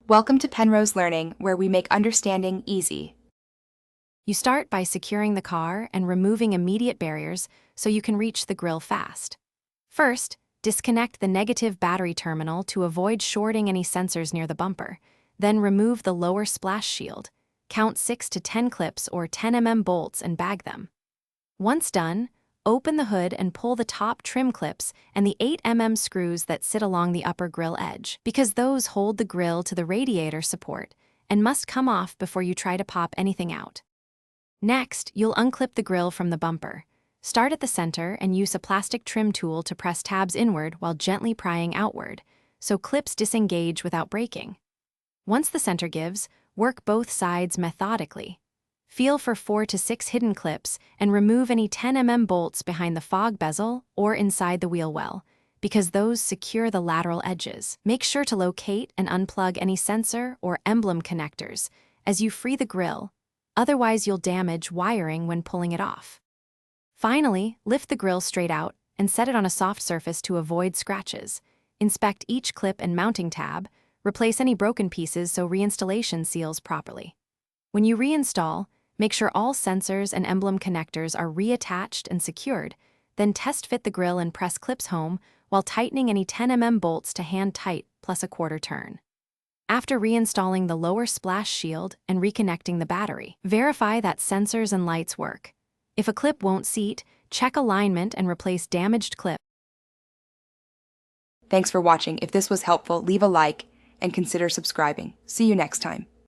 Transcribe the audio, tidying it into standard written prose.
Welcome to Penrose Learning, where we make understanding easy. You start by securing the car and removing immediate barriers so you can reach the grille fast. First, disconnect the negative battery terminal to avoid shorting any sensors near the bumper. Then remove the lower splash shield. Count 6 to 10 clips or 10 bolts and bag them. Once done, open the hood and pull the top trim clips and the 8 screws that sit along the upper grille edge, because those hold the grille to the radiator support and must come off before you try to pop anything out. Next, you'll unclip the grille from the bumper. Start at the center and use a plastic trim tool to press tabs inward while gently prying outward, so clips disengage without breaking. Once the center gives, work both sides methodically. Feel for 4 to 6 hidden clips and remove any 10 bolts behind the fog bezel or inside the wheel well, because those secure the lateral edges. Make sure to locate and unplug any sensor or emblem connectors as you free the grille, otherwise you'll damage wiring when pulling it off. Finally, lift the grille straight out and set it on a soft surface to avoid scratches. Inspect each clip and mounting tab, replace any broken pieces so reinstallation seals properly. When you reinstall, make sure all sensors and emblem connectors are reattached and secured, then test fit the grille and press clips home while tightening any 10 bolts to hand tight plus a quarter turn. After reinstalling the lower splash shield and reconnecting the battery, verify that sensors and lights work. If a clip won't seat, check alignment and replace damaged clip. Thanks for watching. If this was helpful, leave a like and consider subscribing. See you next time.